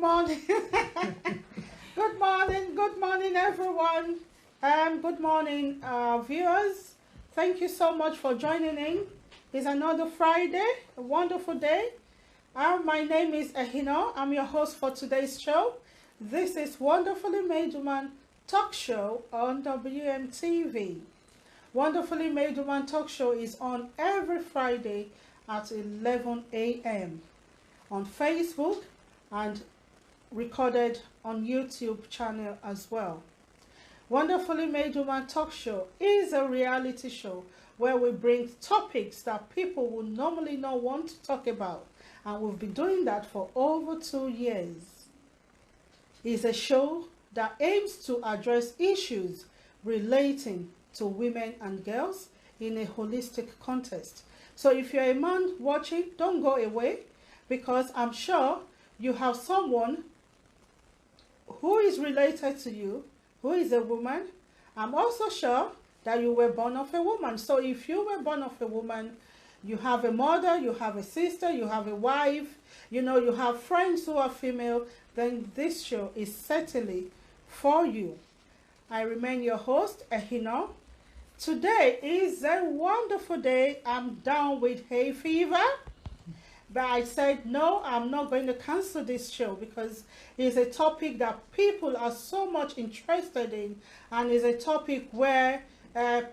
morning. Good morning, everyone. Good morning, viewers. Thank you so much for joining in. It's another Friday, a wonderful day. My name is Ehinor. I'm your host for today's show. This is Wonderfully Made Woman Talk Show on Wmtv. Wonderfully Made Woman Talk Show is on every Friday at 11 a.m. on Facebook and recorded on YouTube channel as well. Wonderfully Made Woman Talk Show is a reality show where we bring topics that people would normally not want to talk about, and we've been doing that for over 2 years. It's a show that aims to address issues relating to women and girls in a holistic context. So if you're a man watching, don't go away, because I'm sure you have someone who is related to you, who is a woman. I'm also sure that you were born of a woman. So if you were born of a woman, you have a mother, you have a sister, you have a wife, you have friends who are female, then this show is certainly for you. I remain your host, Ehinor. Today is a wonderful day. I'm down with hay fever, but I said no, I'm not going to cancel this show because it's a topic that people are so much interested in, and is a topic where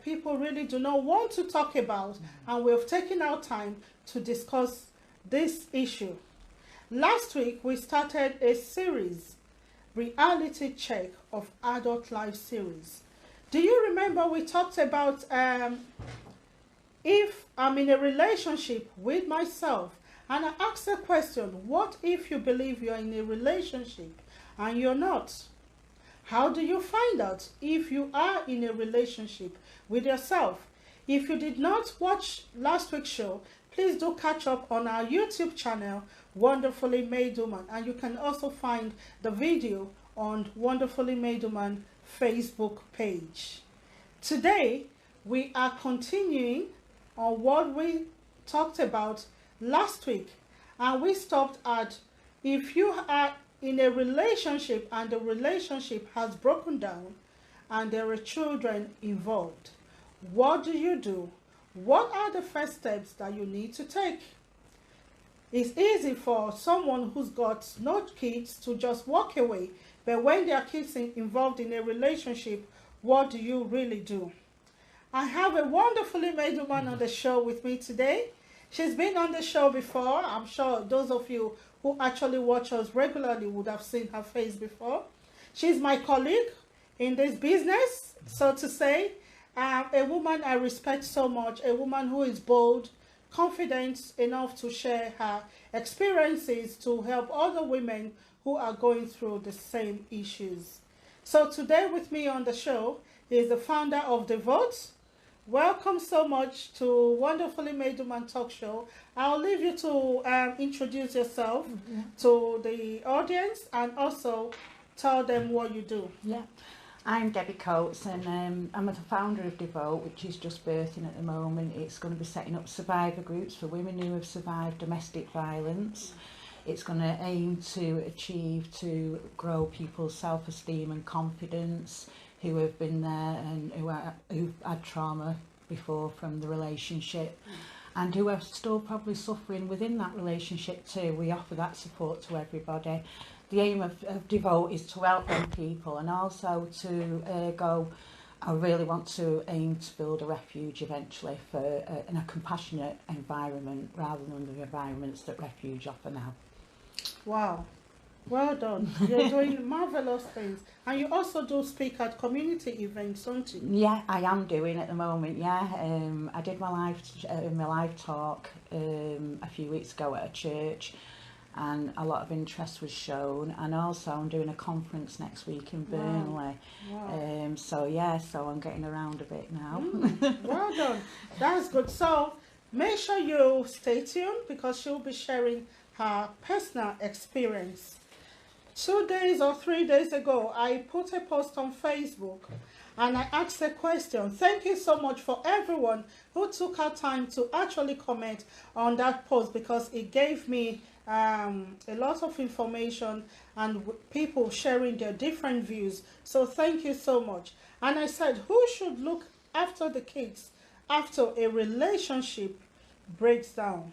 people really do not want to talk about, and we've taken our time to discuss this issue. Last week we started a series, reality check of adult life series. Do you remember we talked about if I'm in a relationship with myself, and I asked a question, what if you believe you're in a relationship and you're not? How do you find out if you are in a relationship with yourself? If you did not watch last week's show, please do catch up on our YouTube channel, Wonderfully Made Woman, and you can also find the video on Wonderfully Made Woman Facebook page. Today we are continuing on what we talked about last week, and we stopped at if you are in a relationship and the relationship has broken down and there are children involved. What do? What are the first steps that you need to take? It's easy for someone who's got no kids to just walk away, but when there are kids involved in a relationship, what do you really do? I have a wonderfully made woman on the show with me today. She's been on the show before. I'm sure those of you who actually watch us regularly would have seen her face before. She's my colleague in this business, so to say. A woman I respect so much, a woman who is bold, confident enough to share her experiences to help other women who are going through the same issues. So today with me on the show is the founder of Devote. Welcome so much to Wonderfully Made Woman Talk Show. I'll leave you to introduce yourself to the audience and also tell them what you do. Yeah, I'm Debbie Coates, and I'm the founder of Devote, which is just birthing at the moment. It's going to be setting up survivor groups for women who have survived domestic violence. It's going to aim to grow people's self-esteem and confidence, who have been there and who've had trauma before from the relationship, and who are still probably suffering within that relationship too. We offer that support to everybody. The aim of Devote is to help them people, and also to I really want to aim to build a refuge eventually in a compassionate environment rather than the environments that Refuge offer now. Wow, well done. You're doing marvelous things, and you also do speak at community events, don't you? Yeah, I am doing at the moment. Yeah, I did my live talk a few weeks ago at a church, and a lot of interest was shown. And also I'm doing a conference next week in Burnley. Wow. So I'm getting around a bit now. Well done. That's good. So make sure you stay tuned, because she'll be sharing her personal experience. 2 days or 3 days ago, I put a post on Facebook and I asked a question. Thank you so much for everyone who took our time to actually comment on that post, because it gave me a lot of information and people sharing their different views. So thank you so much. And I said, who should look after the kids after a relationship breaks down?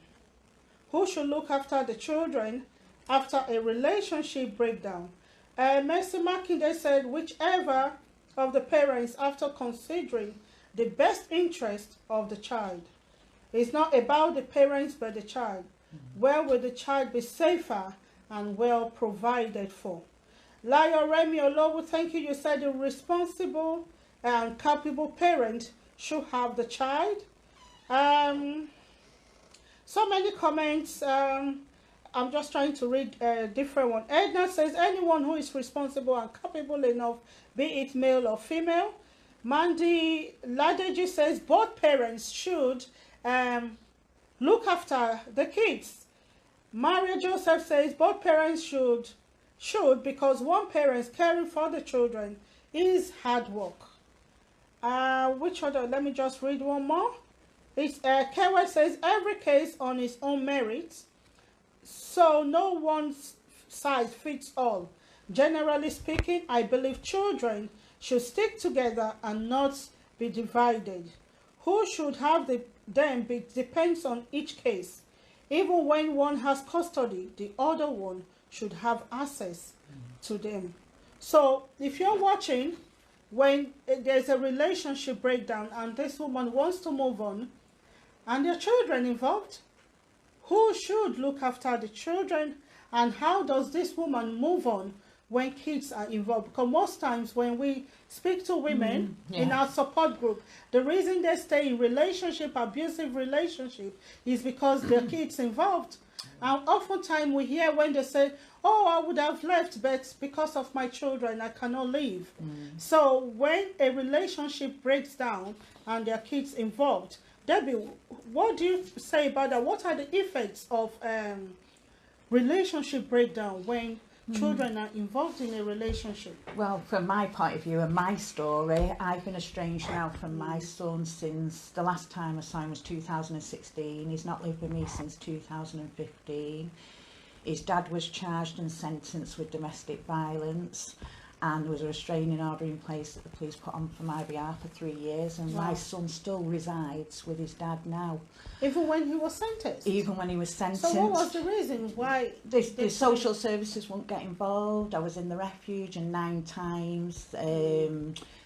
Who should look after the children after a relationship breakdown? Mercy Makinde said, whichever of the parents, after considering the best interest of the child. It's not about the parents but the child. Where will the child be safer and well provided for? Layo Remi Olowu, thank you. You said the responsible and capable parent should have the child. So many comments. I'm just trying to read a different one. Edna says, anyone who is responsible and capable enough, be it male or female. Mandy Ladeji says, both parents should look after the kids. Maria Joseph says, both parents should because one parent caring for the children is hard work. Which other? Let me just read one more. It's Kewa says, every case on its own merits, so no one size fits all. Generally speaking, I believe children should stick together and not be divided. Who should have them depends on each case. Even when one has custody, the other one should have access to them. So if you're watching, when there's a relationship breakdown and this woman wants to move on and there are children involved, who should look after the children, and how does this woman move on when kids are involved? Because most times when we speak to women in our support group, the reason they stay in relationship, abusive relationship, is because there are kids involved. And oftentimes we hear when they say, oh, I would have left, but because of my children, I cannot leave. So when a relationship breaks down and there are kids involved, Debbie, what do you say about that? What are the effects of relationship breakdown when children are involved in a relationship? Well, from my point of view and my story, I've been estranged now from my son since the last time I saw him was 2016. He's not lived with me since 2015. His dad was charged and sentenced with domestic violence, and there was a restraining order in place that the police put on for my behalf for 3 years, and my son still resides with his dad now. Even when he was sentenced? Even when he was sentenced. So what was the reason why? The social services won't get involved. I was in the refuge and 9 times.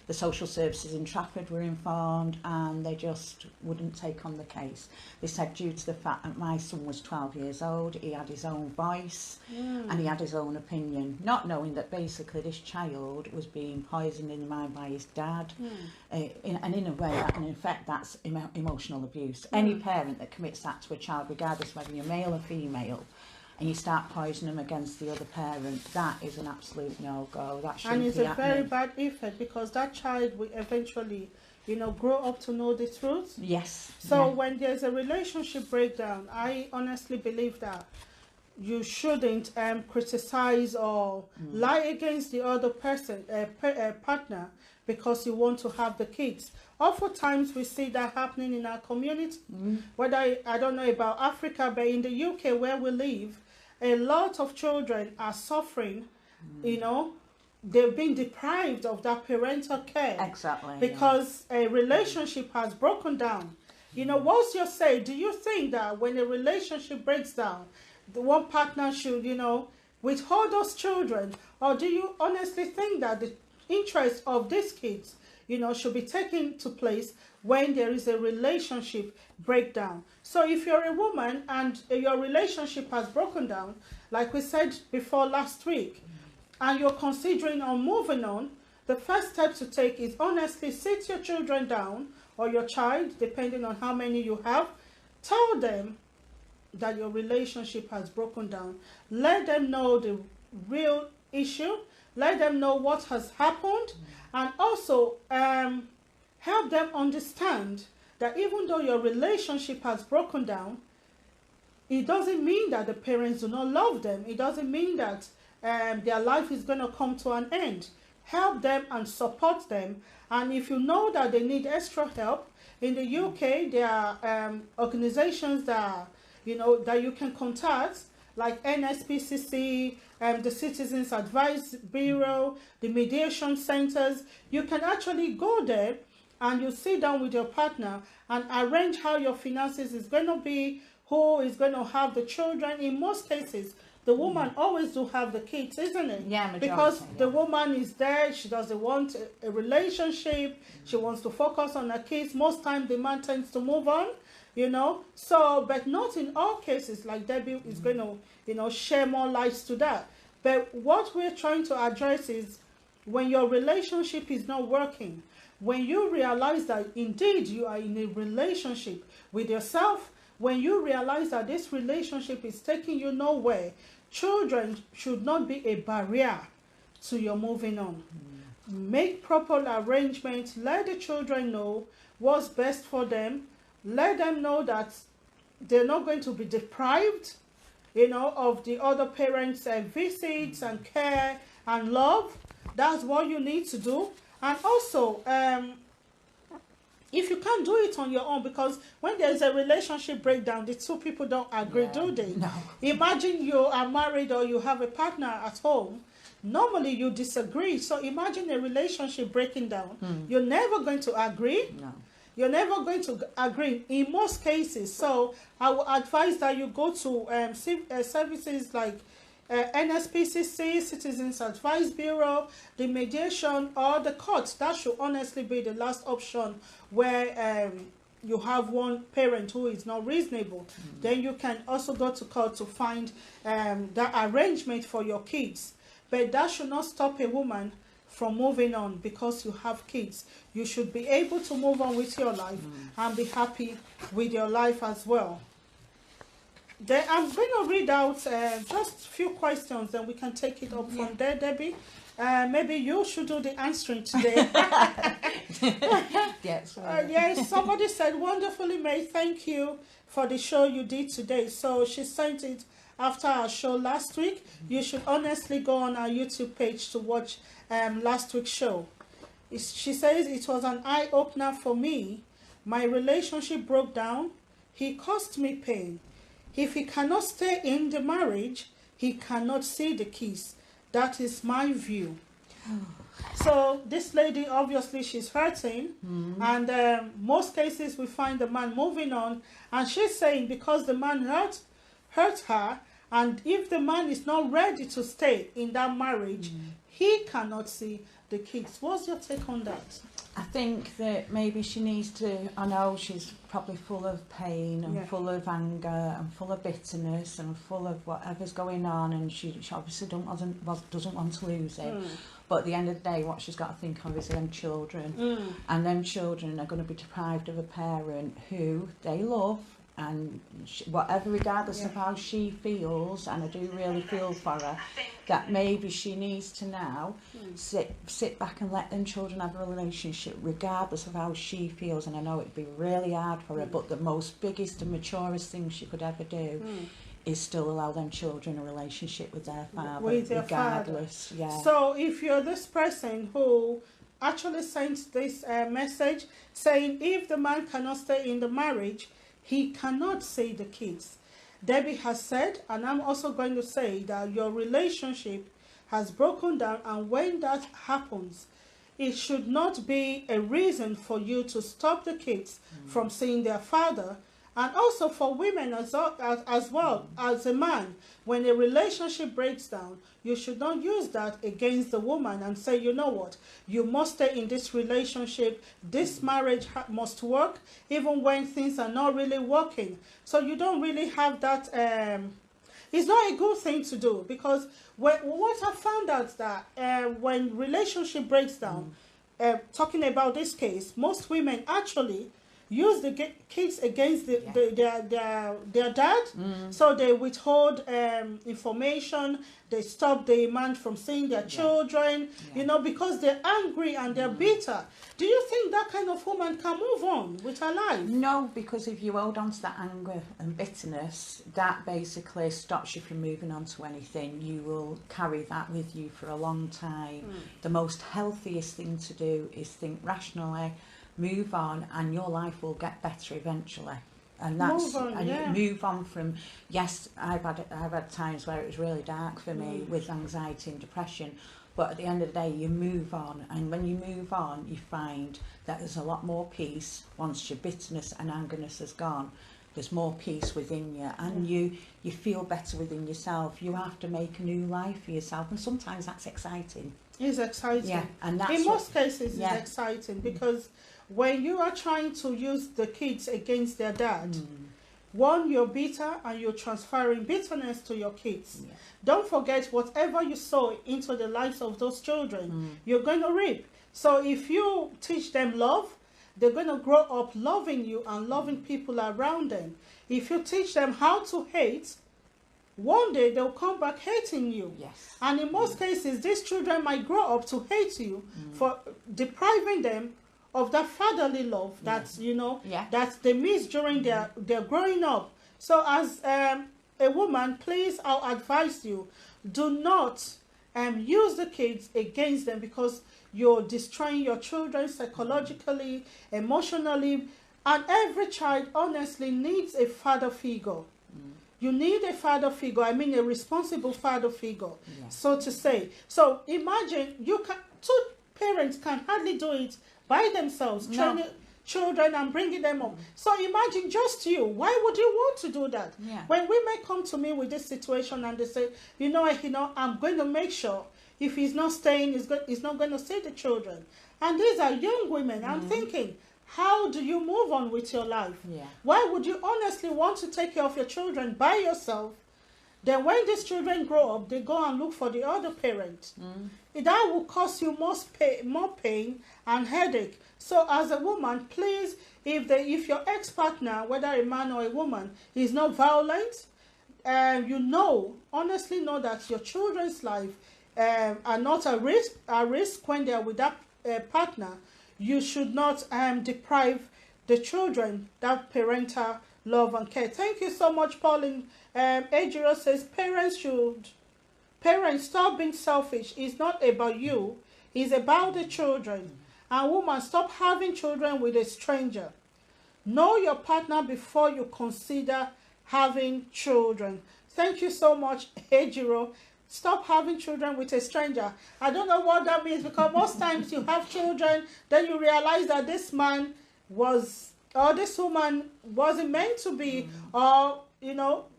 The social services in Trafford were informed and they just wouldn't take on the case. They said due to the fact that my son was 12 years old, he had his own voice and he had his own opinion, not knowing that basically this child was being poisoned in the mind by his dad. And in a way, that, in effect, that's emotional abuse. Any parent that commits that to a child, regardless whether you're male or female, and you start poisoning them against the other parent, that is an absolute no-go. That shouldn't be happening. And it's a very bad effect because that child will eventually, you know, grow up to know the truth. Yes. So when there's a relationship breakdown, I honestly believe that you shouldn't criticize or lie against the other person, partner, because you want to have the kids. Oftentimes we see that happening in our community. Whether I don't know about Africa, but in the UK where we live, a lot of children are suffering, you know, they've been deprived of that parental care. Exactly. Because a relationship has broken down. You know, what's your say? Do you think that when a relationship breaks down, the one partner should, you know, withhold those children? Or do you honestly think that the interest of these kids, you know, should be taken to place when there is a relationship breakdown? So if you're a woman and your relationship has broken down, like we said before last week, and you're considering on moving on, the first step to take is honestly sit your children down, or your child, depending on how many you have. Tell them that your relationship has broken down. Let them know the real issue. Let them know what has happened, and also help them understand that even though your relationship has broken down, it doesn't mean that the parents do not love them. It doesn't mean that their life is going to come to an end. Help them and support them. And if you know that they need extra help, in the UK there are organizations that, you know, that you can contact, like NSPCC, the Citizens Advice Bureau, the mediation centers. You can actually go there and you sit down with your partner and arrange how your finances is going to be, who is going to have the children. In most cases, the woman always do have the kids, isn't it? Yeah, majority, because yeah. the woman is there, she doesn't want a relationship, she wants to focus on her kids. Most times the man tends to move on, you know. So, but not in all cases, like Debbie is going to, you know, share more lights to that. But what we're trying to address is when your relationship is not working, when you realize that indeed you are in a relationship with yourself, when you realize that this relationship is taking you nowhere, children should not be a barrier to your moving on. Make proper arrangements. Let the children know what's best for them. Let them know that they're not going to be deprived, you know, of the other parents' visits and care and love. That's what you need to do. And also, if you can't do it on your own, because when there's a relationship breakdown, the two people don't agree, do they? No. Imagine you are married or you have a partner at home. Normally you disagree. So imagine a relationship breaking down. You're never going to agree. No. You're never going to agree in most cases. So I would advise that you go to services like NSPCC, Citizens Advice Bureau, the mediation, or the courts. That should honestly be the last option where you have one parent who is not reasonable. Then you can also go to court to find the arrangement for your kids. But that should not stop a woman from moving on because you have kids. You should be able to move on with your life and be happy with your life as well. Then I'm going to read out just a few questions, and we can take it up from there, Debbie. Maybe you should do the answering today. Yes. Yes, somebody said, wonderfully made, thank you for the show you did today. So she sent it after our show last week. You should honestly go on our YouTube page to watch last week's show. She says, it was an eye-opener for me. My relationship broke down. He caused me pain. If he cannot stay in the marriage, he cannot see the kids. That is my view. So this lady, obviously, she's hurting. And most cases, we find the man moving on. And she's saying because the man hurt her, and if the man is not ready to stay in that marriage, he cannot see the kids. What's your take on that? I think that maybe she needs to, I know she's probably full of pain and full of anger and full of bitterness and full of whatever's going on, and she obviously doesn't want to lose it. But at the end of the day, what she's got to think of is them children. And them children are going to be deprived of a parent who they love, and whatever, regardless of how she feels, and I do really feel for her, that maybe she needs to now sit back and let them children have a relationship regardless of how she feels. And I know it'd be really hard for her, but the most biggest and maturest thing she could ever do is still allow them children a relationship with their father, regardless. Yeah. So if you're this person who actually sent this message saying if the man cannot stay in the marriage, he cannot see the kids. Debbie has said, and I'm also going to say, that your relationship has broken down, and when that happens, it should not be a reason for you to stop the kids from seeing their father. And also for women as well as a man, when a relationship breaks down, you should not use that against the woman and say, you know what, you must stay in this relationship, this marriage must work, even when things are not really working. So you don't really have that, it's not a good thing to do, because what I found out that when relationship breaks down, talking about this case, most women actually use the kids against their dad. So they withhold information, they stop the man from seeing their children, you know, because they're angry and they're bitter. Do you think that kind of woman can move on with her life? No, because if you hold on to that anger and bitterness, that basically stops you from moving on to anything. You will carry that with you for a long time. The most healthiest thing to do is think rationally, move on, and your life will get better eventually. And that's Move on, and yeah. you move on from, yes, I've had times where it was really dark for me with anxiety and depression, but at the end of the day you move on, and when you move on you find that there's a lot more peace once your bitterness and angerness has gone. There's more peace within you, and you feel better within yourself. You have to make a new life for yourself, and sometimes that's exciting. It's exciting. Yeah, and that's in most cases yeah. it's exciting, because when you are trying to use the kids against their dad, one, you're bitter and you're transferring bitterness to your kids. Yeah. Don't forget, whatever you sow into the lives of those children, you're going to reap. So if you teach them love, they're going to grow up loving you and loving people around them. If you teach them how to hate, one day they'll come back hating you. Yes. And in most cases, these children might grow up to hate you for depriving them of that fatherly love that, that they miss during their growing up. So as a woman, please, I'll advise you, do not use the kids against them, because you're destroying your children psychologically, emotionally, and every child honestly needs a father figure. You need a father figure, I mean a responsible father figure, so to say. So imagine two parents can hardly do it by themselves, training children and bringing them up. So imagine just you. Why would you want to do that? Yeah. When women come to me with this situation and they say, I'm going to make sure if he's not staying, he's not going to see the children. And these are young women. I'm thinking, how do you move on with your life? Yeah. Why would you honestly want to take care of your children by yourself? Then when these children grow up, they go and look for the other parent. That will cause you more pain and headache. So as a woman, please, if your ex-partner, whether a man or a woman, is not violent, honestly know that your children's life are not a risk when they are with that partner, you should not deprive the children that parental love and care. Thank you so much, Pauline. Ejiro says, parents, stop being selfish. It's not about you. It's about the children. And woman, stop having children with a stranger. Know your partner before you consider having children. Thank you so much, Ejiro. Stop having children with a stranger. I don't know what that means, because most times you have children, then you realize that this man or this woman wasn't meant to be, or,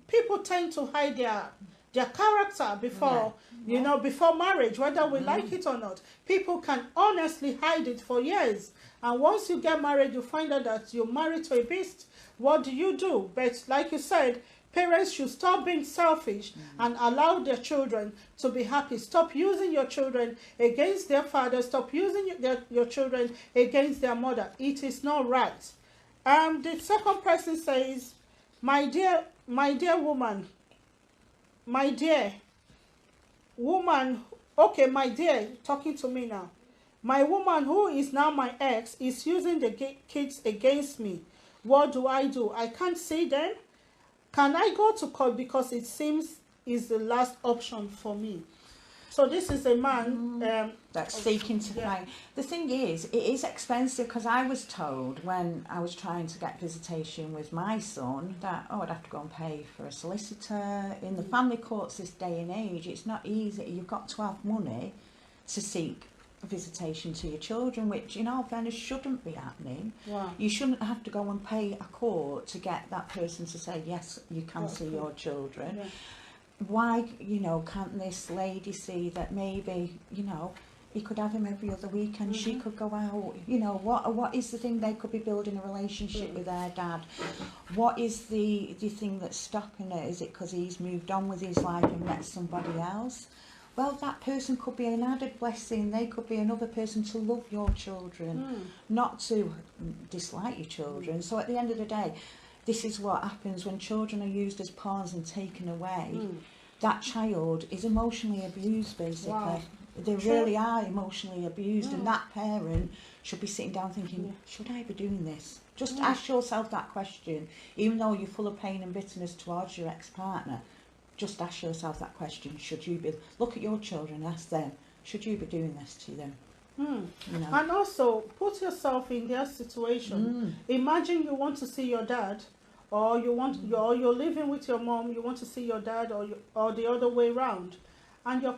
people tend to hide their character before, before marriage, whether we like it or not. People can honestly hide it for years. And once you get married, you find out that you're married to a beast. What do you do? But like you said, parents should stop being selfish and allow their children to be happy. Stop using your children against their father. Stop using your children against their mother. It is not right. The second person says, my dear woman, okay, my dear, talking to me now. My woman, who is now my ex, is using the kids against me. What do? I can't see them. Can I go to court, because it seems is the last option for me? So this is a man that's seeking to find. The thing is, it is expensive, because I was told when I was trying to get visitation with my son that I'd have to go and pay for a solicitor. In the family courts this day and age, it's not easy. You've got to have money to seek a visitation to your children, which in all fairness shouldn't be happening. Wow. You shouldn't have to go and pay a court to get that person to say yes, you can see your children. Why, can't this lady see that maybe, he could have him every other weekend, she could go out, what is the thing? They could be building a relationship with their dad. What is the thing that's stopping it? Is it because he's moved on with his life and met somebody else? Well, that person could be an added blessing. They could be another person to love your children, not to dislike your children. So at the end of the day, this is what happens when children are used as pawns and taken away. That child is emotionally abused, basically. Wow. They really are emotionally abused, and that parent should be sitting down thinking, should I be doing this? Just ask yourself that question. Even though you're full of pain and bitterness towards your ex-partner, just ask yourself that question. Should you be, look at your children, ask them, should you be doing this to them? And also, put yourself in their situation. Imagine you want to see your dad, or you're living with your mom, you want to see your dad, or the other way around, and your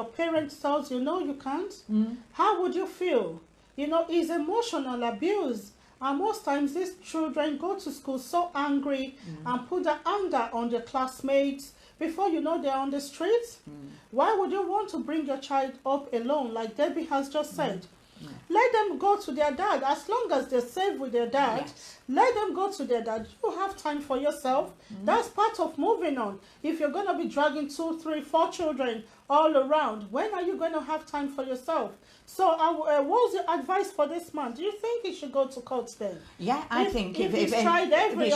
parent tells you no, you can't. How would you feel? You know, it's emotional abuse. And most times these children go to school so angry and put the anger on their classmates. Before you know, they're on the streets. Why would you want to bring your child up alone, like Debbie has just said? Let them go to their dad. As long as they're safe with their dad, let them go to their dad. You have time for yourself. That's part of moving on. If you're going to be dragging 2, 3, 4 children all around, when are you going to have time for yourself? So what's your advice for this man? Do you think he should go to court then? Yeah, I think if he's tried every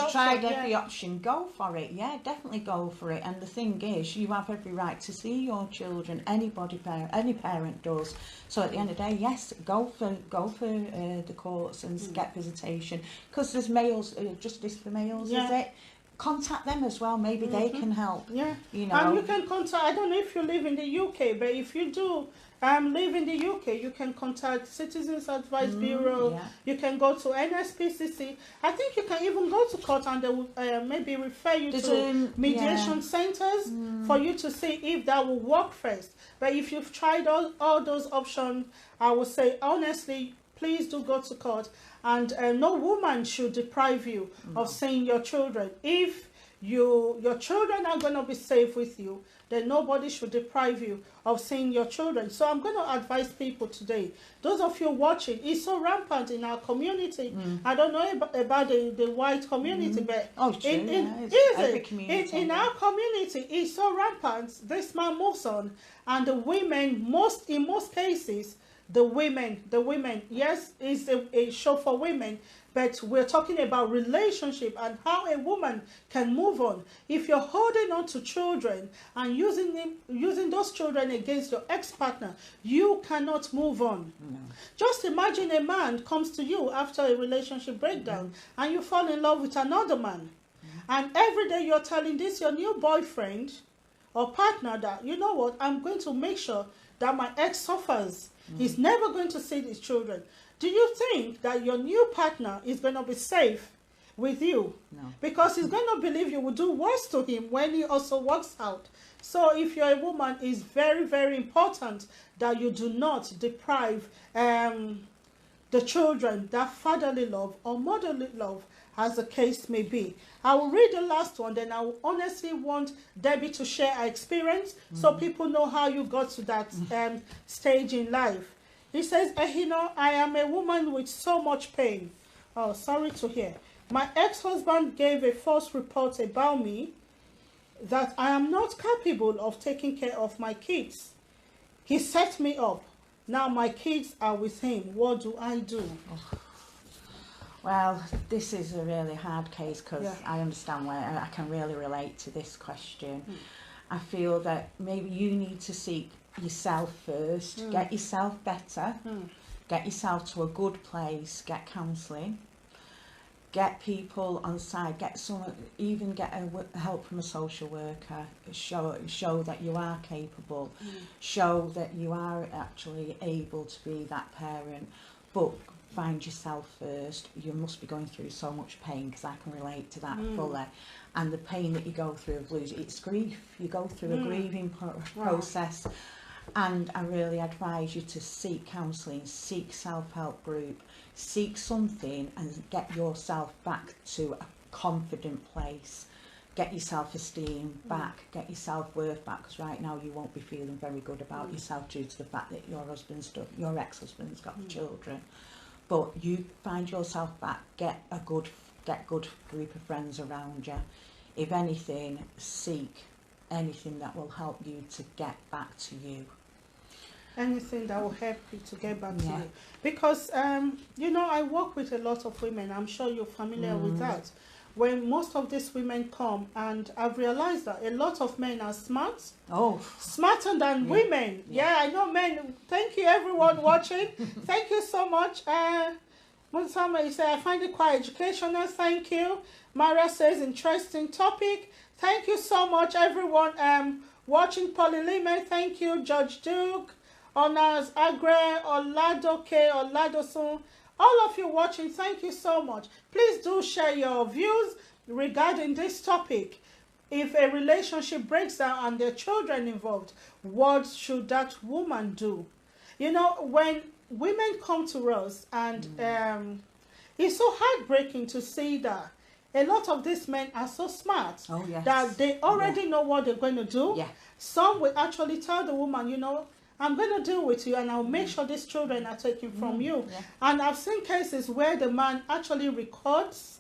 option, go for it. Yeah, definitely go for it. And the thing is, you have every right to see your children. Any parent does. So at the end of the day, yes, go for the courts and get visitation, because there's males, justice for males, is it? Contact them as well. Maybe they can help. Yeah, you know. And you can contact. I don't know if you live in the UK, but if you do live in the UK, you can contact Citizens Advice Bureau. Yeah. You can go to NSPCC. I think you can even go to court, and they will maybe refer you to mediation centers for you to see if that will work first. But if you've tried all those options, I would say honestly, please do go to court. And no woman should deprive you of seeing your children. If your children are going to be safe with you, then nobody should deprive you of seeing your children. So I'm going to advise people today, those of you watching, it's so rampant in our community. I don't know about the white community, but in our community, it's so rampant. This man moves on, and the women, in most cases, the women, yes, it's a show for women, but we're talking about relationship and how a woman can move on. If you're holding on to children and using those children against your ex-partner, you cannot move on. Just imagine a man comes to you after a relationship breakdown and you fall in love with another man. And every day you're telling this your new boyfriend or partner that, you know what, I'm going to make sure that my ex suffers. He's never going to see his children. Do you think that your new partner is going to be safe with you? No. Because he's going to believe you will do worse to him when he also walks out. So if you're a woman, it's very, very important that you do not deprive the children that fatherly love or motherly love, as the case may be. I will read the last one, then I will honestly want Debbie to share her experience so people know how you got to that stage in life. He says, Ehinor, I am a woman with so much pain. Oh, sorry to hear. My ex-husband gave a false report about me that I am not capable of taking care of my kids. He set me up. Now my kids are with him. What do I do? Oh. Well, this is a really hard case because I understand where I can really relate to this question. I feel that maybe you need to seek yourself first, get yourself better, get yourself to a good place, get counselling, get people on side, even get help from a social worker, show that you are capable, show that you are actually able to be that parent, but find yourself first. You must be going through so much pain, because I can relate to that fully. And the pain that you go through of losing, it's grief. You go through a grieving process. And I really advise you to seek counselling, seek self-help group, seek something and get yourself back to a confident place. Get your self-esteem back, get your self-worth back, because right now you won't be feeling very good about yourself due to the fact that your ex-husband's got children. But you find yourself back, get good group of friends around you. If anything, seek anything that will help you to get back to you. Anything that will help you to get back to you. Because, you know, I work with a lot of women. I'm sure you're familiar with that. When most of these women come, and I've realized that a lot of men are smart. Smarter than women. I know men. Thank you, everyone watching. Thank you so much. Somebody say, I find it quite educational. Thank you. Maria says, interesting topic. Thank you so much, everyone watching. Polylime, thank you. Judge Duke, Honors Agre, Oladoke, Oladosun, All of you watching, thank you so much. Please do share your views regarding this topic. If a relationship breaks down and there are children involved, what should that woman do? You know, when women come to us, and it's so heartbreaking to see that a lot of these men are so smart that they already know what they're going to do. Yeah. Some will actually tell the woman, you know, I'm going to deal with you and I'll make sure these children are taken from you. Yeah. And I've seen cases where the man actually records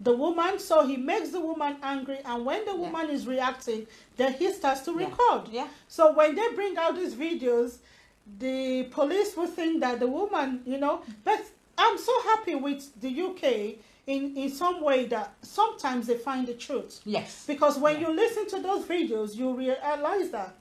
the woman, so he makes the woman angry, and when the woman is reacting, then he starts to record. Yeah. So when they bring out these videos, the police will think that the woman, you know, but I'm so happy with the UK in some way that sometimes they find the truth. Yes. Because when you listen to those videos, you realize that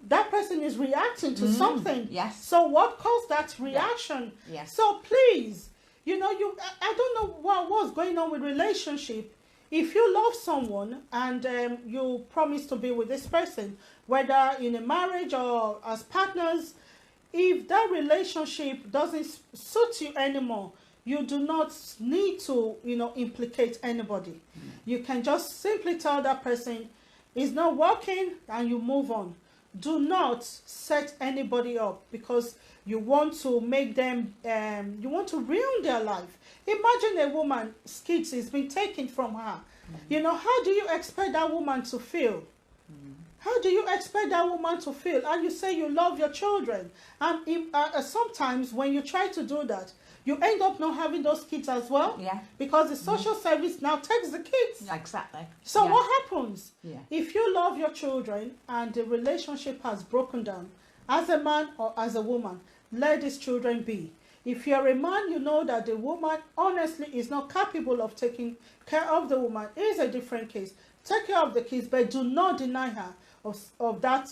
that person is reacting to something. Yes. So what caused that reaction? Yes. So please, you know, I don't know what was going on with relationship. If you love someone and you promise to be with this person, whether in a marriage or as partners, if that relationship doesn't suit you anymore, you do not need to, you know, implicate anybody. You can just simply tell that person it's not working and you move on. Do not set anybody up because you want to make them, you want to ruin their life. Imagine a woman's kids is being taken from her. You know, how do you expect that woman to feel? How do you expect that woman to feel? And you say you love your children. And sometimes when you try to do that, you end up not having those kids as well. Yeah. Because the social service now takes the kids. Exactly. So what happens? Yeah. If you love your children and the relationship has broken down, as a man or as a woman, let these children be. If you're a man, you know that the woman honestly is not capable of taking care of the woman. It is a different case. Take care of the kids, but do not deny her of that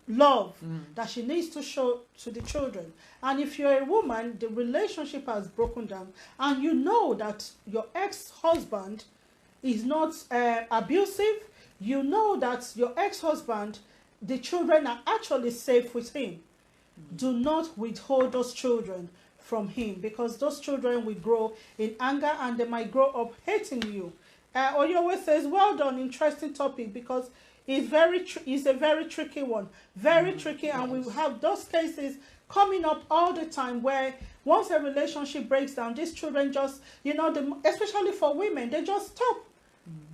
love that she needs to show to the children. And if you're a woman, the relationship has broken down, and you know that your ex-husband is not abusive, you know that your ex-husband, the children are actually safe with him. Do not withhold those children from him, because those children will grow in anger and they might grow up hating you. Oyowe says, well done, interesting topic, because it's a very tricky one. Very tricky, and we have those cases coming up all the time where once a relationship breaks down, these children just, you know, especially for women, they just stop.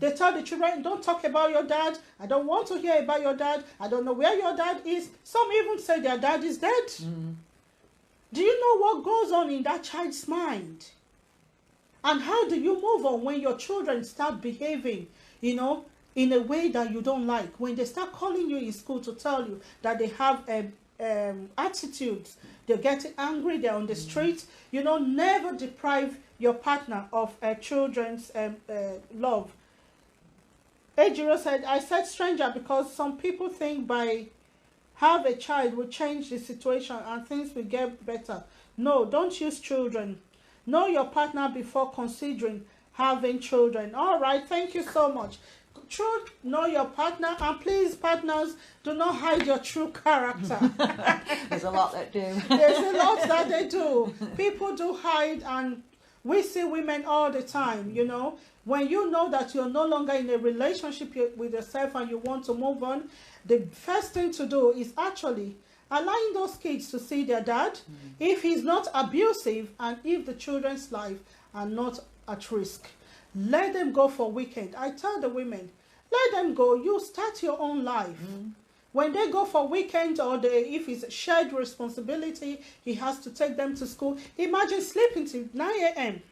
They tell the children, don't talk about your dad. I don't want to hear about your dad. I don't know where your dad is. Some even say their dad is dead. Do you know what goes on in that child's mind? And how do you move on when your children start behaving, you know, in a way that you don't like? When they start calling you in school to tell you that they have attitudes, they're getting angry, they're on the street. You know, never deprive your partner of children's love. Ejiro said, I said stranger because some people think by have a child will change the situation and things will get better. No, don't use children. Know your partner before considering having children. All right, thank you so much. True, know your partner, and please, partners, do not hide your true character. There's a lot that do. There's a lot that they do. People do hide, and we see women all the time, you know. When you know that you're no longer in a relationship with yourself and you want to move on, the first thing to do is actually allowing those kids to see their dad, if he's not abusive and if the children's life are not at risk. Let them go for weekend. I tell the women, let them go. You start your own life. When they go for weekend, or if it's a shared responsibility, he has to take them to school. Imagine sleeping till 9 a.m.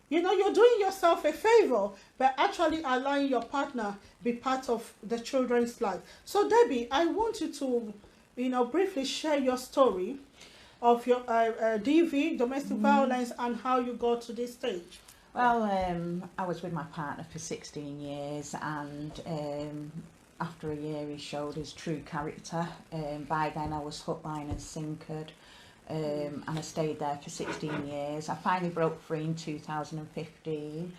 You know, you're doing yourself a favor by actually allowing your partner be part of the children's life. So Debbie, I want you to, you know, briefly share your story of your DV, domestic violence, and how you got to this stage. Well, I was with my partner for 16 years, and after a year he showed his true character. By then I was hook, line and sinkered, and I stayed there for 16 years. I finally broke free in 2015,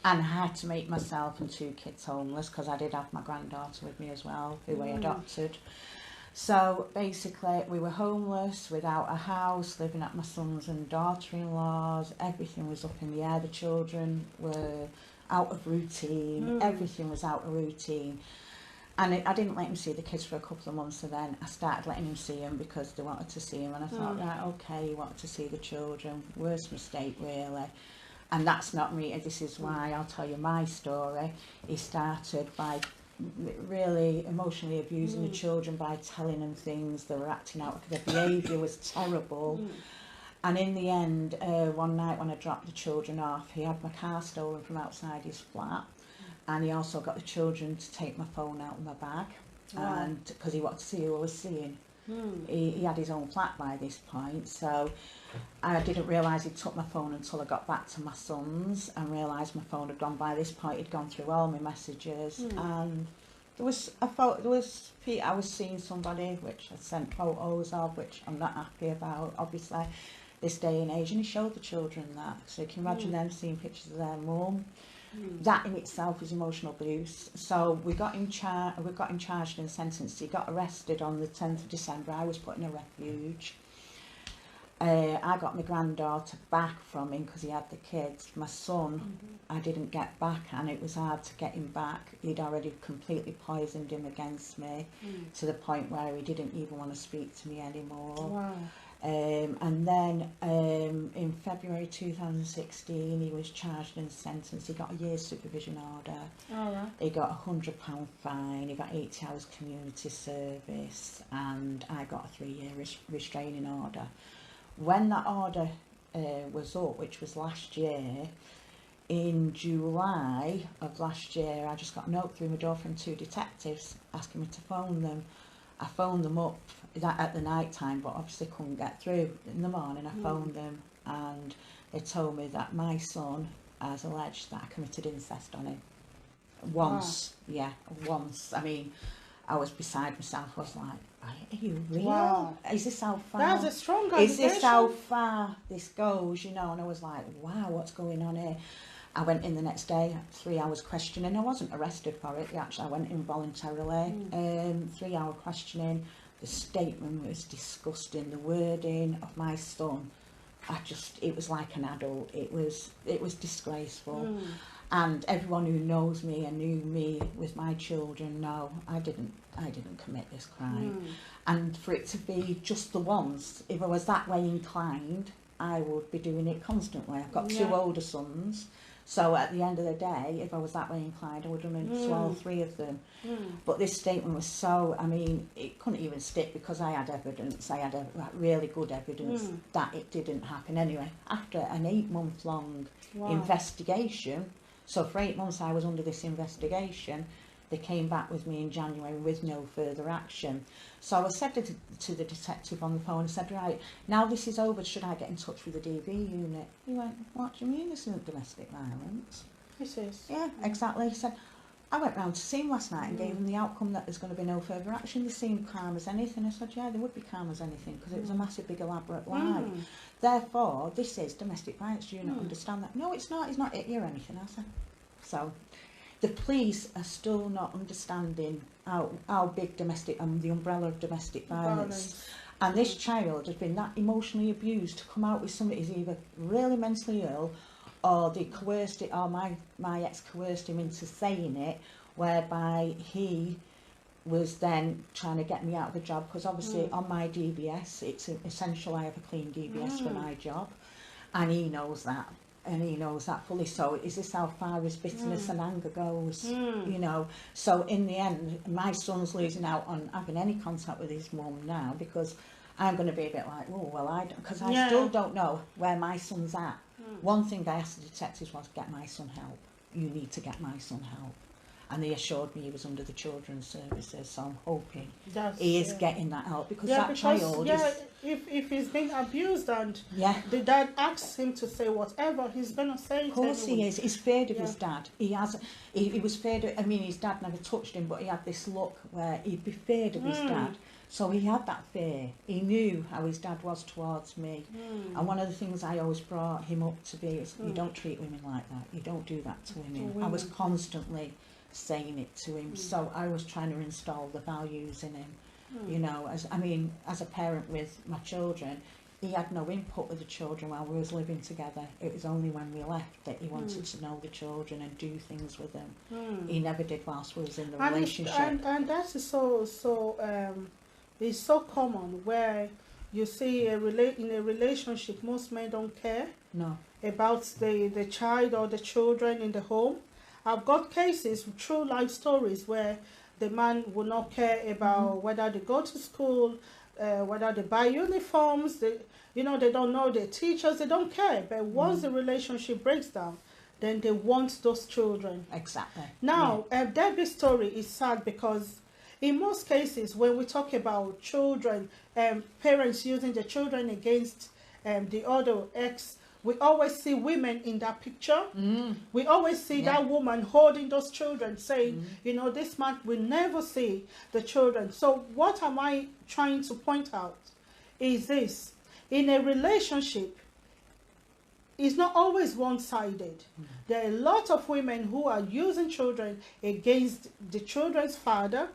and I had to make myself and 2 kids homeless because I did have my granddaughter with me as well, who I adopted. So basically we were homeless, without a house, living at my son's and daughter-in-law's. Everything was up in the air. The children were out of routine. Everything was out of routine. And I didn't let him see the kids for a couple of months, and then I started letting him see them because they wanted to see him. And I thought, right, okay, you want to see the children. Worst mistake, really. And that's not me. This is why I'll tell you my story. He started by really emotionally abusing the children by telling them things. They were acting out. Their behaviour was terrible. And in the end, one night when I dropped the children off, he had my car stolen from outside his flat. And he also got the children to take my phone out of my bag, and because he wanted to see who I was seeing. He had his own flat by this point, so I didn't realise he took my phone until I got back to my son's and realised my phone had gone. By this point, he'd gone through all my messages, and there was I was seeing somebody which I sent photos of, which I'm not happy about, obviously, this day and age, and he showed the children that, so you can imagine them seeing pictures of their mum. That in itself was emotional abuse. So we got him charged and sentenced. He got arrested on the 10th of December. I was put in a refuge. I got my granddaughter back from him because he had the kids. My son, I didn't get back, and it was hard to get him back. He'd already completely poisoned him against me, to the point where he didn't even want to speak to me anymore. Wow. And then in February 2016 he was charged and sentenced. He got a year's supervision order. He got a £100 fine, he got 80 hours community service, and I got a 3-year restraining order. When that order was up, which was last year, in July of last year, I just got a note through my door from 2 detectives asking me to phone them. I phoned them up at the night time, but obviously couldn't get through. In the morning I phoned them, and they told me that my son has alleged that I committed incest on him. Once. I mean, I was beside myself. I was like, are you real? Is this how far? That's a strong allegation. Is this how far this goes, you know? And I was like, wow, what's going on here? I went in the next day, 3 hours questioning. I wasn't arrested for it, actually. I went in voluntarily. 3 hour questioning. The statement was disgusting. The wording of my son, it was like an adult. It was disgraceful. And everyone who knows me and knew me with my children know I didn't commit this crime. And for it to be just the once, if I was that way inclined, I would be doing it constantly. I've got 2 older sons. So at the end of the day, if I was that way inclined, I would have done it to all 3 of them. But this statement was so, I mean, it couldn't even stick because I had evidence. I had really good evidence that it didn't happen. Anyway, after an 8-month-long investigation, so for 8 months I was under this investigation, they came back with me in January with no further action. So I said to the detective on the phone, I said, right, now this is over, should I get in touch with the DV unit? He went, what do you mean this isn't domestic violence? This is. Yeah, exactly. He said, I went round to see him last night and gave him the outcome that there's going to be no further action. They seemed calm as anything. I said, yeah, they would be calm as anything because it was a massive, big, elaborate lie. Therefore, this is domestic violence. Do you not understand that? No, it's not. He's not hit you or anything, I said. So the police are still not understanding how big domestic, the umbrella of domestic violence. And this child has been that emotionally abused to come out with somebody who's either really mentally ill, or they coerced it, or my ex coerced him into saying it, whereby he was then trying to get me out of the job, because obviously on my DBS it's essential I have a clean DBS for my job, and he knows that. And he knows that fully. So is this how far his bitterness and anger goes? You know. So in the end, my son's losing out on having any contact with his mum now, because I'm going to be a bit like, oh well, because I still don't know where my son's at. One thing I asked the detectives was, get my son help. You need to get my son help. And they assured me he was under the children's services, so I'm hoping he is getting that help, because that child is... if he's been abused and the dad asks him to say whatever, he's going to say it. Of course he is. He's feared of his dad. He was feared of... I mean, his dad never touched him, but he had this look where he'd be feared of his dad. So he had that fear. He knew how his dad was towards me. And one of the things I always brought him up to be is, you don't treat women like that. You don't do that to women. I was constantly saying it to him. So I was trying to install the values in him, You know, as a parent with my children, he had no input with the children while we was living together. It was only when we left that he wanted to know the children and do things with them. He never did whilst we was in the relationship. And that is it's so common where you see in a relationship, most men don't care about the child or the children in the home. I've got cases, true life stories, where the man will not care about whether they go to school, whether they buy uniforms, they don't know their teachers, they don't care. But once the relationship breaks down, then they want those children. Exactly. Now, Debbie's story is sad because in most cases, when we talk about children, parents using the children against the other ex, we always see women in that picture. We always see that woman holding those children, saying, this man will never see the children. So what am I trying to point out is this. In a relationship, it's not always one-sided. There are a lot of women who are using children against the children's father,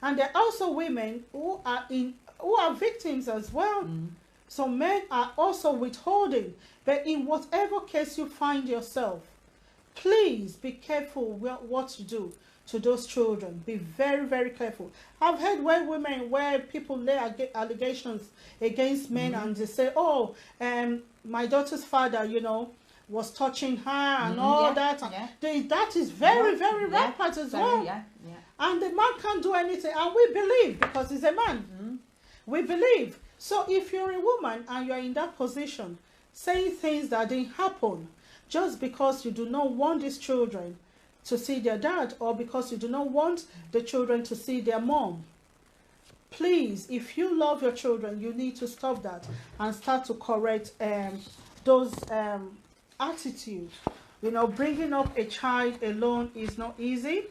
and there are also women who are victims as well. So men are also withholding. But in whatever case you find yourself, please be careful what you do to those children. Be very, very careful. I've heard where people lay allegations against men and they say, my daughter's father, was touching her and all that. That is very, very rampant as well. And the man can't do anything. And we believe, because he's a man. We believe. So if you're a woman and you're in that position, saying things that didn't happen just because you do not want these children to see their dad, or because you do not want the children to see their mom, please, if you love your children, you need to stop that and start to correct those attitudes. Bringing up a child alone is not easy.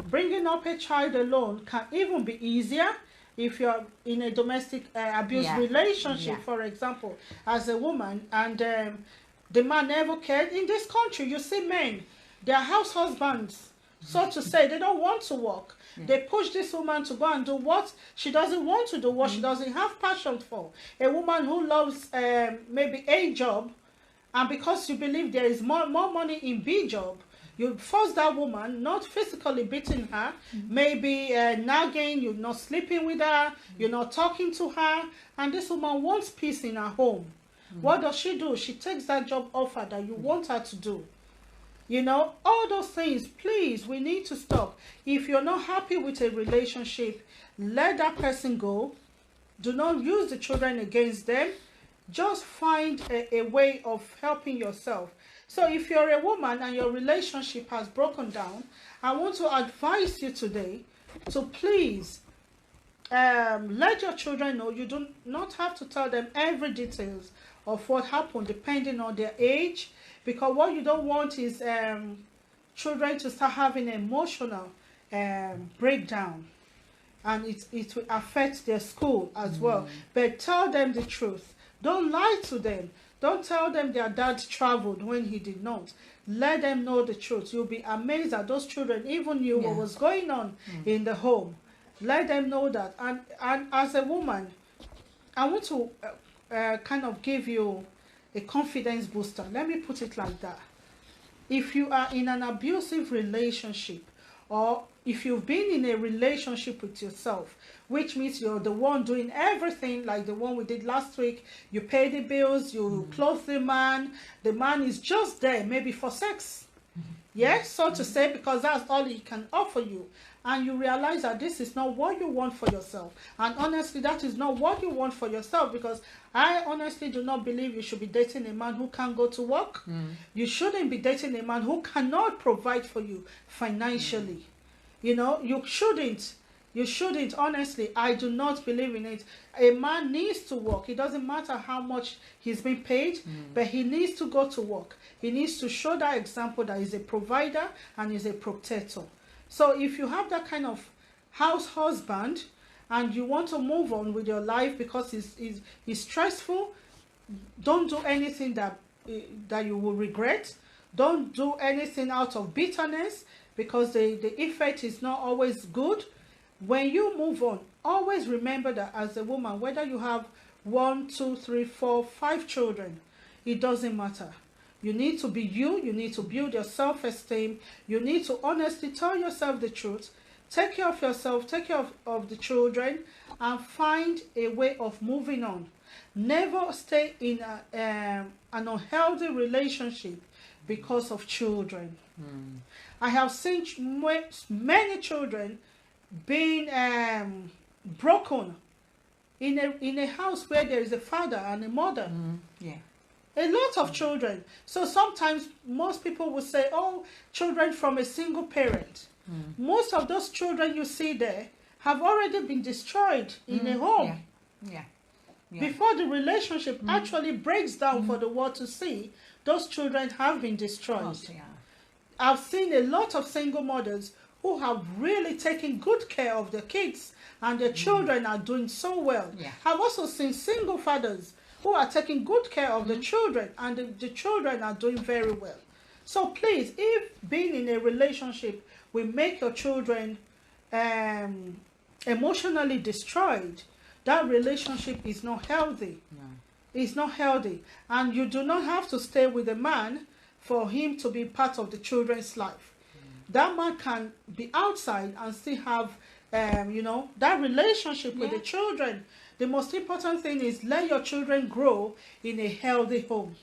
Bringing up a child alone can even be easier if you're in a domestic abuse relationship, for example, as a woman, and the man never cared. In this country, you see men, they're house husbands, so to say. They don't want to work. They push this woman to go and do what she doesn't want to do, what she doesn't have passion for. A woman who loves maybe A job, and because you believe there is more money in B job, you force that woman, not physically beating her, maybe nagging, you're not sleeping with her, you're not talking to her, and this woman wants peace in her home. What does she do? She takes that job offer that you want her to do. All those things, please, we need to stop. If you're not happy with a relationship, let that person go. Do not use the children against them. Just find a way of helping yourself. So if you're a woman and your relationship has broken down, I want to advise you today to please let your children know. You do not have to tell them every details of what happened depending on their age, because what you don't want is children to start having emotional breakdown, and it will affect their school as well. But tell them the truth. Don't lie to them. Don't tell them their dad traveled when he did not. Let them know the truth. You'll be amazed that those children even knew what was going on in the home. Let them know that. And as a woman, I want to kind of give you a confidence booster. Let me put it like that. If you are in an abusive relationship, or if you've been in a relationship with yourself, which means you're the one doing everything, like the one we did last week, you pay the bills, you clothe the man is just there maybe for sex, so to say, because that's all he can offer you, and you realize that this is not what you want for yourself. And honestly, that is not what you want for yourself, because I honestly do not believe you should be dating a man who can't go to work. You shouldn't be dating a man who cannot provide for you financially. You shouldn't, honestly. I do not believe in it. A man needs to work. It doesn't matter how much he's been paid, but he needs to go to work. He needs to show that example that he's a provider and he's a protector. So if you have that kind of house husband and you want to move on with your life because it's stressful, don't do anything that you will regret. Don't do anything out of bitterness, because the effect is not always good. When you move on, always remember that as a woman, whether you have 1, 2, 3, 4, 5 children, it doesn't matter. You need to be you. You need to build your self-esteem. You need to honestly tell yourself the truth. Take care of yourself, take care of the children, and find a way of moving on. Never stay in an unhealthy relationship because of children. I have seen many children being broken in a house where there is a father and a mother. Yeah. A lot of children. So sometimes most people will say, oh, children from a single parent. Most of those children you see there have already been destroyed in a home. Yeah. Before the relationship actually breaks down for the world to see, those children have been destroyed. I've seen a lot of single mothers who have really taken good care of their kids, and their children are doing so well. I've also seen single fathers who are taking good care of the children, and the children are doing very well. So please, if being in a relationship will make your children emotionally destroyed, that relationship is not healthy. It's not healthy. And you do not have to stay with a man for him to be part of the children's life. That man can be outside and still have, that relationship with the children. The most important thing is let your children grow in a healthy home.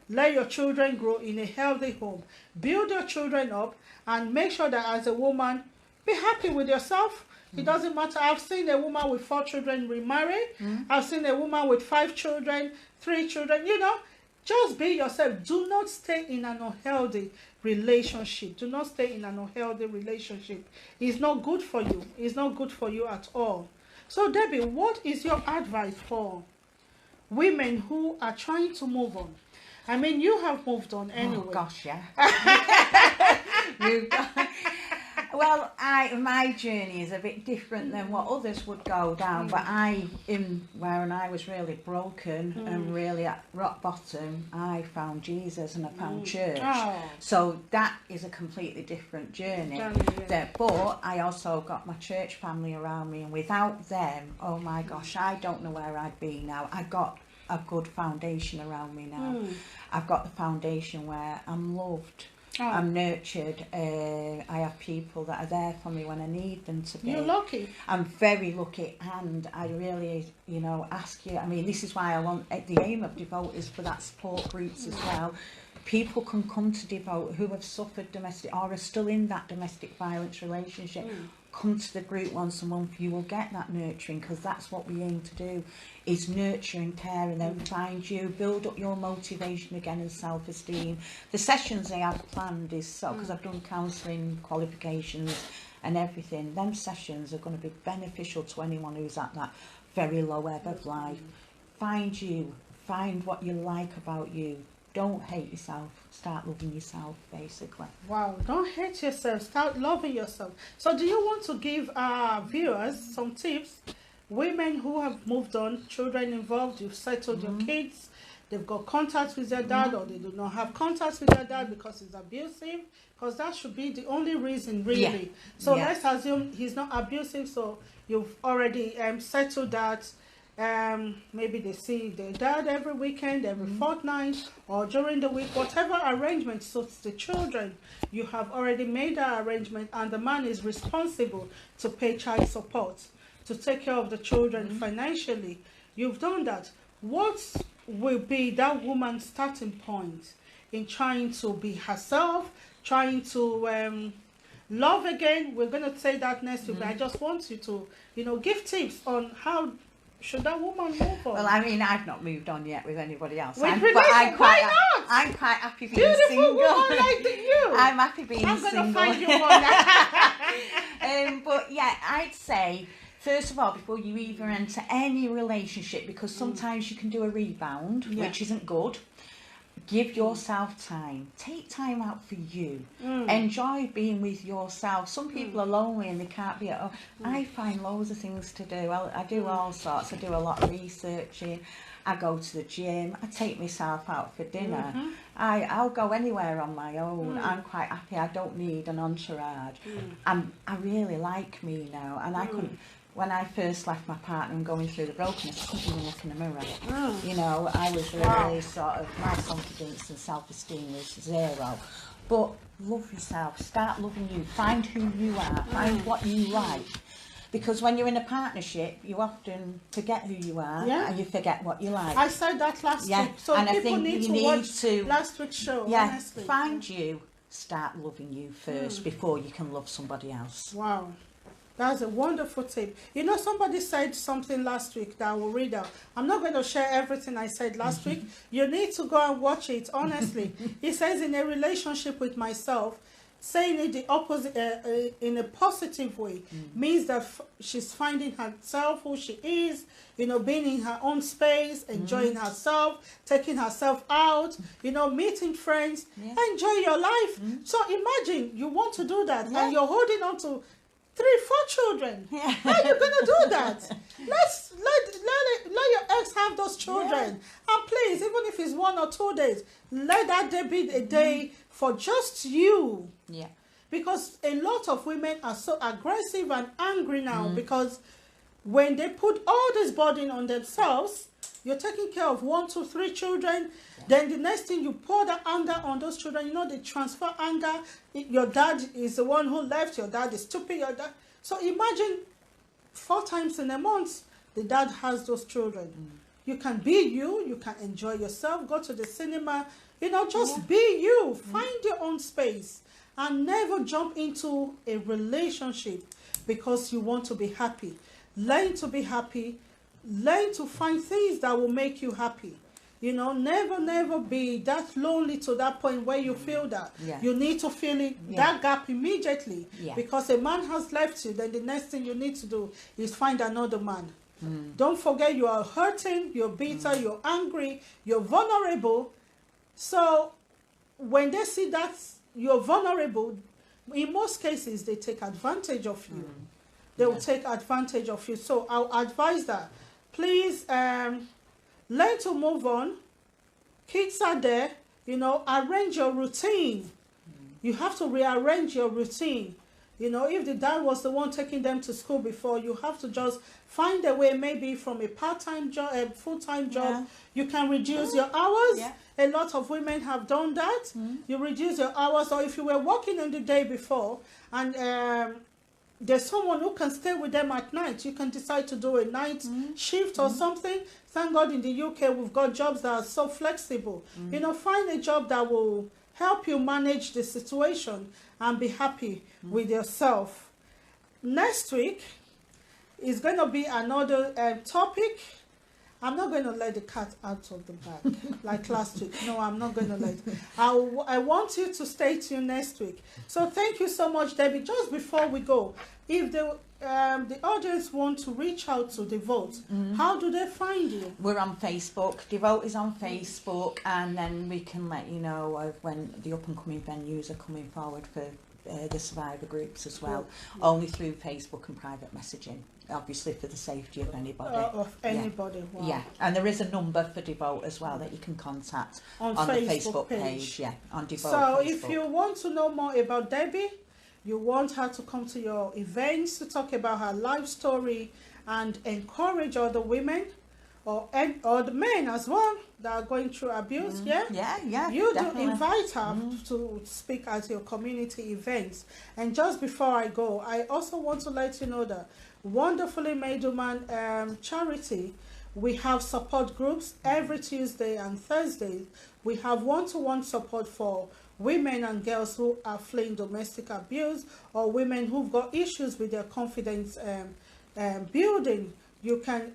Let your children grow in a healthy home. Build your children up and make sure that as a woman, be happy with yourself. It doesn't matter. I've seen a woman with 4 children remarry. I've seen a woman with 5 children, 3 children. Just be yourself. Do not stay in an unhealthy relationship. Do not stay in an unhealthy relationship. It's not good for you. It's not good for you at all. So, Debbie, what is your advice for women who are trying to move on? I mean, you have moved on anyway. Oh, gosh, yeah. Well, my journey is a bit different than what others would go down, but I was really broken and really at rock bottom, I found Jesus and I found church. So that is a completely different journey. But I also got my church family around me, and without them, oh my gosh, I don't know where I'd be now. I got a good foundation around me now. I've got the foundation where I'm loved. I'm nurtured. I have people that are there for me when I need them to be. You're lucky. I'm very lucky, and I really, ask you. I mean, this is why I want the aim of Devote is for that support groups as well. People can come to Devote who have suffered domestic or are still in that domestic violence relationship. Come to the group once a month. You will get that nurturing, because that's what we aim to do, is nurture and care, and then find you, build up your motivation again and self-esteem. The sessions I have planned is so, because I've done counselling qualifications and everything, them sessions are going to be beneficial to anyone who's at that very low ebb of life. Find you, find what you like about you. Don't hate yourself. Start loving yourself, basically. Wow, don't hate yourself. Start loving yourself. So do you want to give our viewers some tips? Women who have moved on, children involved, you've settled your kids, they've got contact with their dad, or they do not have contact with their dad because he's abusive, because that should be the only reason, really. So let's assume he's not abusive, so you've already settled that. Maybe they see their dad every weekend, every fortnight, or during the week, whatever arrangement suits the children. You have already made that arrangement, and the man is responsible to pay child support, to take care of the children financially. You've done that. What will be that woman's starting point in trying to be herself, trying to love again? We're going to say that next week, but I just want you to, give tips on how should that woman move on? Well, I mean, I've not moved on yet with anybody else. Why not? I'm quite happy being Beautiful single. Woman like you. I'm happy being single. I'm going to find you one. But yeah, I'd say, first of all, before you even enter any relationship, because sometimes you can do a rebound, which isn't good, give yourself time. Take time out for you. Enjoy being with yourself. Some people are lonely and they can't be at home. I find loads of things to do. I do all sorts. I do a lot of researching. I go to the gym. I take myself out for dinner. I'll go anywhere on my own. I'm quite happy. I don't need an entourage. I really like me now, and I couldn't when I first left my partner and going through the brokenness, I couldn't even look in the mirror. You know, I was really sort of, my confidence and self-esteem was zero. But love yourself, start loving you, find who you are, find what you like. Because when you're in a partnership, you often forget who you are and you forget what you like. I said that last week, so and people need to watch last week's show, honestly. Find you, start loving you first before you can love somebody else. Wow. That's a wonderful tip. You know, somebody said something last week that I will read out. I'm not going to share everything I said last week. You need to go and watch it, honestly. He says, in a relationship with myself, saying it the opposite, in a positive way, means that she's finding herself, who she is, you know, being in her own space, enjoying herself, taking herself out, you know, meeting friends, enjoy your life. So imagine you want to do that and you're holding on to 3, 4 children. How are you going to do that? Let your ex have those children. And please, even if it's 1 or 2 days, let that day be a day for just you. Because a lot of women are so aggressive and angry now because when they put all this burden on themselves, you're taking care of 1, 2, 3 children. Then the next thing, you pour the anger on those children. You know, they transfer anger. Your dad is the one who left. Your dad is stupid. Your dad. So imagine 4 times in a month, the dad has those children. You can be you. You can enjoy yourself. Go to the cinema. You know, just be you. Find your own space. And never jump into a relationship because you want to be happy. Learn to be happy. Learn to find things that will make you happy. You know, never be that lonely to that point where you feel that. You need to fill it, that gap immediately. Because a man has left you, then the next thing you need to do is find another man. Don't forget, you are hurting, you're bitter, you're angry, you're vulnerable. So when they see that you're vulnerable, in most cases, they take advantage of you. They will take advantage of you. So I'll advise that. Please learn to move on. Kids are there. You know, arrange your routine. You have to rearrange your routine. You know, if the dad was the one taking them to school before, you have to just find a way, maybe from a part-time job, a full-time job. You can reduce your hours. A lot of women have done that. You reduce your hours. Or if you were working in the day before and there's someone who can stay with them at night, you can decide to do a night shift or something. Thank God in the UK we've got jobs that are so flexible. You know, find a job that will help you manage the situation and be happy with yourself. Next week is going to be another topic. I'm not going to let the cat out of the bag like last week. No, I'm not going to let. I want you to stay tuned next week. So thank you so much, Debbie. Just before we go, if the audience want to reach out to Devote, how do they find you? We're on Facebook. Devote is on Facebook, and then we can let you know of when the up-and-coming venues are coming forward for the survivor groups as well, only through Facebook and private messaging, obviously for the safety of anybody. Wow. And there is a number for Devote as well that you can contact on the Facebook page. On Devote. So Facebook. If you want to know more about Debbie, you want her to come to your events to talk about her life story and encourage other women or the men as well that are going through abuse, you definitely. Do invite her to speak at your community events. And just before I go, I also want to let you know that Wonderfully Made Woman charity, we have support groups every Tuesday and Thursday. We have one-to-one support for women and girls who are fleeing domestic abuse or women who've got issues with their confidence building. You can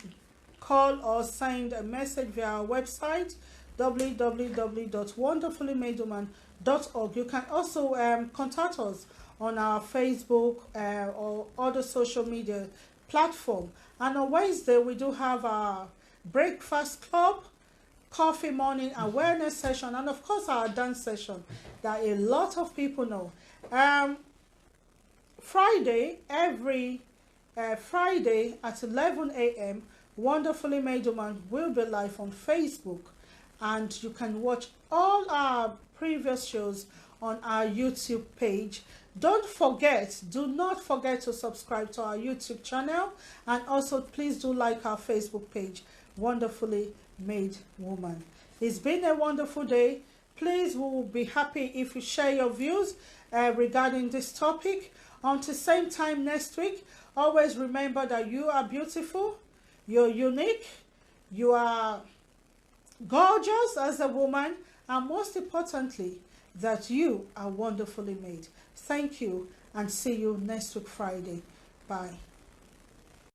call or send a message via our website, www.wonderfullymadewoman.org. You can also contact us on our Facebook or other social media platform. And on Wednesday, we do have our breakfast club, coffee morning awareness session, and of course our dance session that a lot of people know. Friday, every Friday at 11 a.m., Wonderfully Made Woman will be live on Facebook, and you can watch all our previous shows on our YouTube page. Do not forget to subscribe to our YouTube channel, and also please do like our Facebook page, Wonderfully Made Woman. It's been a wonderful day. Please, we will be happy if you share your views regarding this topic. Until same time next week, always remember that you are beautiful, you're unique, you are gorgeous as a woman, and most importantly, that you are wonderfully made. Thank you, and see you next week Friday. Bye.